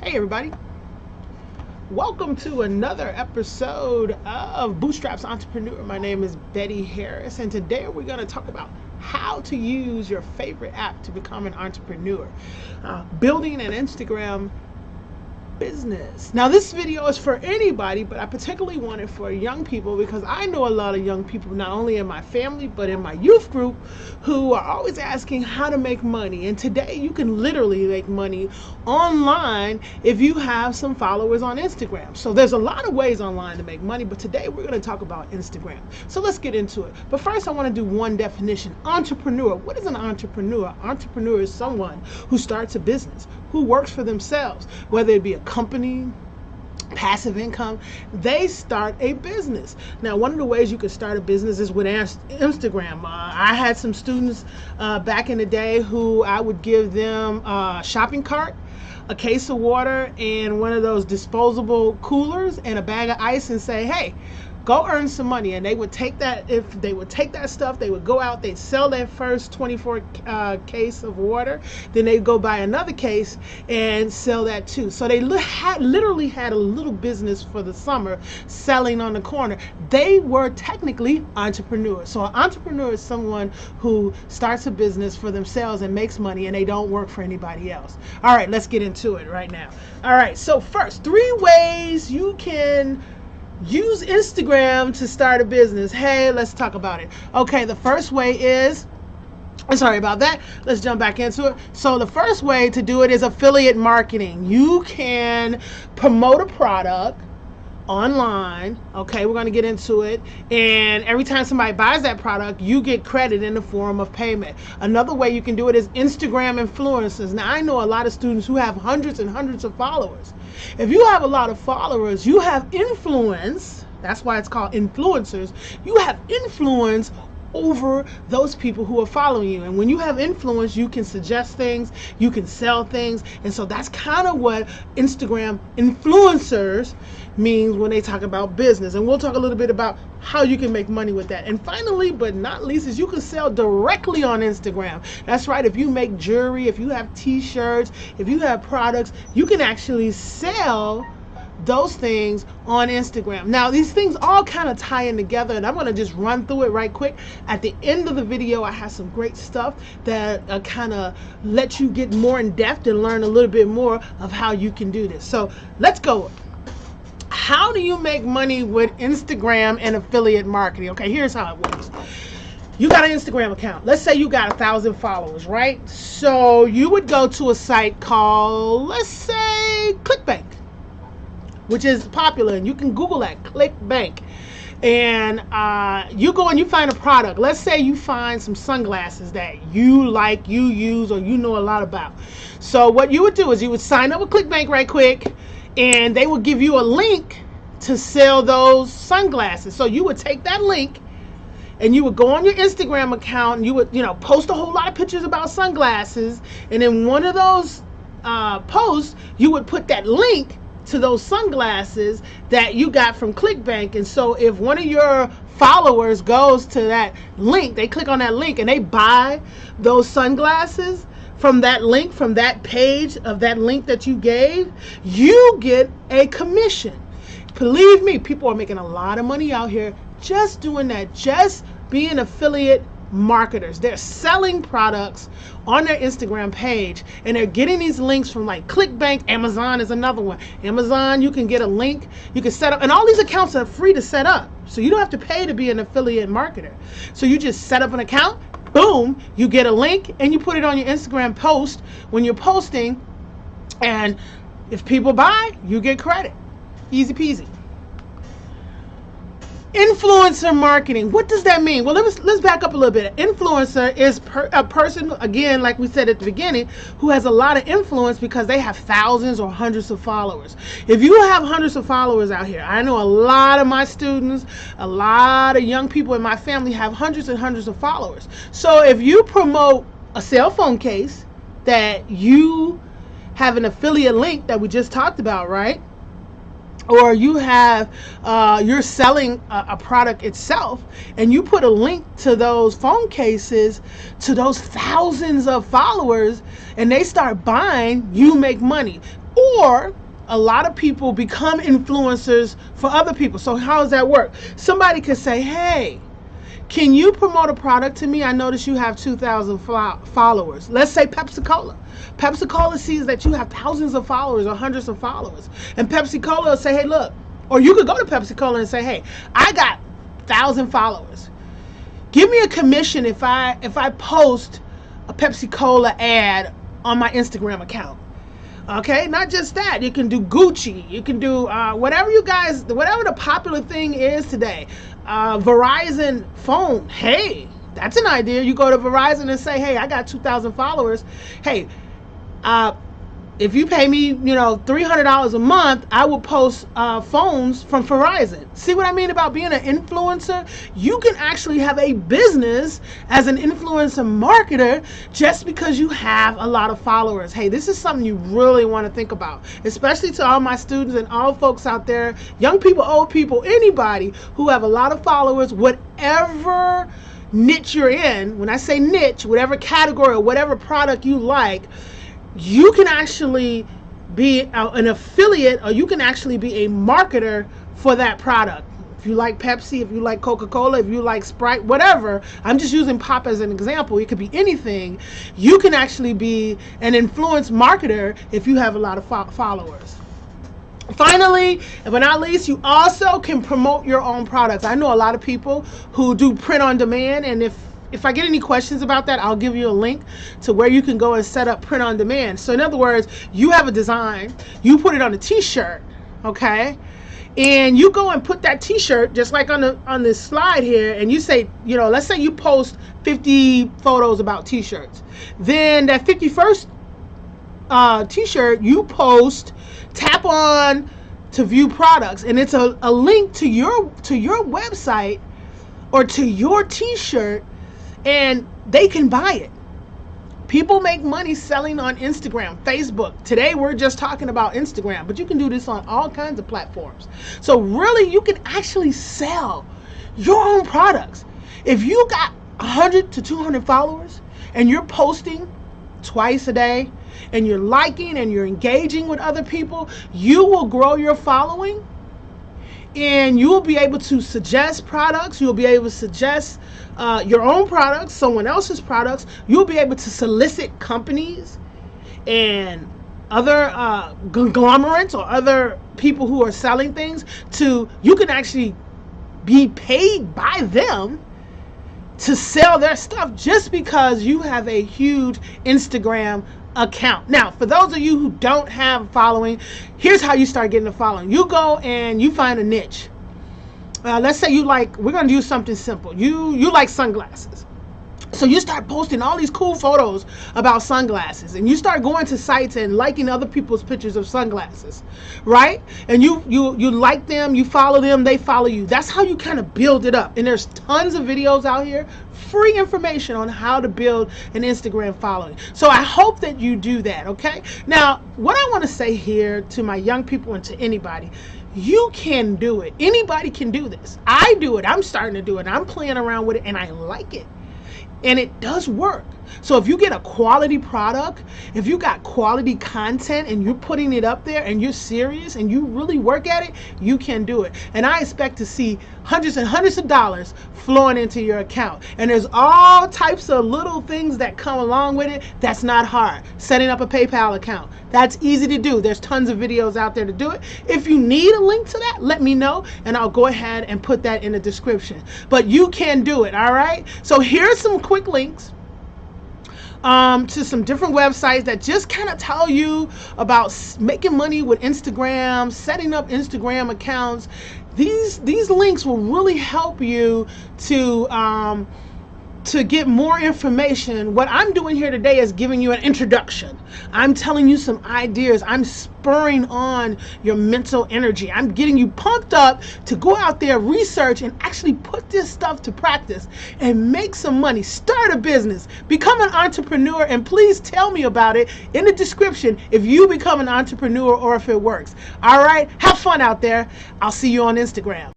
Hey everybody, welcome to another episode of Bootstraps Entrepreneur. My name is Betty Harris, and today we're going to talk about how to use your favorite app to become an entrepreneur. Building an Instagram business. Now this video is for anybody, but I particularly want it for young people because I know a lot of young people, not only in my family but in my youth group, who are always asking how to make money. And today you can literally make money online if you have some followers on Instagram. So there's a lot of ways online to make money, but today we're going to talk about Instagram. So let's get into it. But first I want to do one definition. Entrepreneur. What is an entrepreneur? Entrepreneur is someone who starts a business, who works for themselves, whether it be a company, passive income. They start a business. Now, one of the ways you can start a business is with Instagram. I had some students back in the day who I would give them a shopping cart, a case of water, and one of those disposable coolers and a bag of ice and say, hey, go earn some money. And they would take that. If they would take that stuff, they would go out, they'd sell that first 24 case of water, then they'd go buy another case and sell that too. So they literally had a little business for the summer selling on the corner. They were technically entrepreneurs. So an entrepreneur is someone who starts a business for themselves and makes money, and they don't work for anybody else. All right, let's get into it right now. All right, so first, 3 ways you can use Instagram to start a business. Hey, let's talk about it. Okay, the first way is, sorry about that. Let's jump back into it. So the first way to do it is affiliate marketing. You can promote a product online. Okay, we're going to get into it, and every time somebody buys that product, you get credit in the form of payment. Another way you can do it is Instagram influencers. Now, I know a lot of students who have hundreds and hundreds of followers. If you have a lot of followers, you have influence. That's why it's called influencers. You have influence over those people who are following you, and when you have influence, you can suggest things, you can sell things. And so that's kind of what Instagram influencers means when they talk about business, and we'll talk a little bit about how you can make money with that. And finally, but not least, is you can sell directly on Instagram. That's right. If you make jewelry, if you have t-shirts, if you have products, you can actually sell those things on Instagram. Now, these things all kind of tie in together, and I'm going to just run through it right quick. At the end of the video, I have some great stuff that kind of let you get more in depth and learn a little bit more of how you can do this. So let's go. How do you make money with Instagram and affiliate marketing? Okay, here's how it works. You got an Instagram account. Let's say you got 1,000 followers, right? So you would go to a site called, let's say, ClickBank, which is popular, and you can Google that, ClickBank. And you go and you find a product. Let's say you find some sunglasses that you like, you use, or you know a lot about. So what you would do is you would sign up with ClickBank right quick, and they would give you a link to sell those sunglasses. So you would take that link and you would go on your Instagram account, and you would, post a whole lot of pictures about sunglasses, and in one of those posts, you would put that link to those sunglasses that you got from ClickBank. And so if one of your followers goes to that link, they click on that link and they buy those sunglasses from that link, from that page of that link that you gave, you get a commission. Believe me, people are making a lot of money out here just doing that, just being affiliate marketers. They're selling products on their Instagram page, and they're getting these links from like ClickBank. Amazon is another one. Amazon, you can get a link, you can set up, and all these accounts are free to set up, so you don't have to pay to be an affiliate marketer. So you just set up an account, boom, you get a link, and you put it on your Instagram post when you're posting, and if people buy, you get credit. Easy peasy. Influencer marketing. What does that mean? Well, let's back up a little bit. Influencer is a person, again, like we said at the beginning, who has a lot of influence because they have thousands or hundreds of followers. If you have hundreds of followers out here, I know a lot of my students, a lot of young people in my family have hundreds and hundreds of followers. So if you promote a cell phone case that you have an affiliate link that we just talked about, right? Or you have, you're selling a product itself, and you put a link to those phone cases to those thousands of followers, and they start buying, you make money. Or a lot of people become influencers for other people. So how does that work? Somebody could say, hey, can you promote a product to me? I notice you have 2,000 followers. Let's say Pepsi-Cola. Pepsi-Cola sees that you have thousands of followers or hundreds of followers. And Pepsi-Cola will say, hey, look. Or you could go to Pepsi-Cola and say, hey, I got 1,000 followers. Give me a commission if I post a Pepsi-Cola ad on my Instagram account. Okay, not just that. You can do Gucci. You can do whatever the popular thing is today. Verizon phone. Hey, that's an idea. You go to Verizon and say, hey, I got 2,000 followers. Hey, if you pay me, $300 a month, I will post phones from Verizon. See what I mean about being an influencer? You can actually have a business as an influencer marketer just because you have a lot of followers. Hey, this is something you really want to think about, especially to all my students and all folks out there, young people, old people, anybody who have a lot of followers, whatever niche you're in. When I say niche, whatever category or whatever product you like, you can actually be an affiliate, or you can actually be a marketer for that product. If you like Pepsi, if you like Coca-Cola, if you like Sprite, whatever, I'm just using pop as an example. It could be anything. You can actually be an influence marketer if you have a lot of followers. Finally, but not least, you also can promote your own products. I know a lot of people who do print on demand, and if I get any questions about that, I'll give you a link to where you can go and set up print on demand. So in other words, you have a design, you put it on a t-shirt, okay? And you go and put that t-shirt, just like on this slide here, and you say, let's say you post 50 photos about t-shirts. Then that 51st t-shirt you post, tap on to view products, and it's a link to your website or to your t-shirt, and they can buy it. People make money selling on Instagram, Facebook. Today we're just talking about Instagram, but you can do this on all kinds of platforms. So really, you can actually sell your own products. If you got 100 to 200 followers and you're posting twice a day and you're liking and you're engaging with other people, you will grow your following. And you will be able to suggest products. You'll be able to suggest your own products, someone else's products. You'll be able to solicit companies and other conglomerates or other people who are selling things you can actually be paid by them to sell their stuff just because you have a huge Instagram account. Now, for those of you who don't have a following, here's how you start getting a following. You go and you find a niche. Let's say we're going to do something simple. You like sunglasses. So you start posting all these cool photos about sunglasses, and you start going to sites and liking other people's pictures of sunglasses, right? And you like them, you follow them, they follow you. That's how you kind of build it up. And there's tons of videos out here, free information on how to build an Instagram following. So I hope that you do that, okay? Now, what I want to say here to my young people and to anybody, you can do it. Anybody can do this. I do it. I'm starting to do it. I'm playing around with it, and I like it. And it does work. So if you get a quality product, if you got quality content and you're putting it up there and you're serious and you really work at it, you can do it. And I expect to see hundreds and hundreds of dollars flowing into your account. And there's all types of little things that come along with it. That's not hard. Setting up a PayPal account, that's easy to do. There's tons of videos out there to do it. If you need a link to that, let me know and I'll go ahead and put that in the description. But you can do it, all right? So here's some quick links to some different websites that just kind of tell you about making money with Instagram, setting up Instagram accounts. These links will really help you to get more information. What I'm doing here today is giving you an introduction. I'm telling you some ideas. I'm spurring on your mental energy. I'm getting you pumped up to go out there, research, and actually put this stuff to practice and make some money. Start a business. Become an entrepreneur, and please tell me about it in the description if you become an entrepreneur or if it works. All right? Have fun out there. I'll see you on Instagram.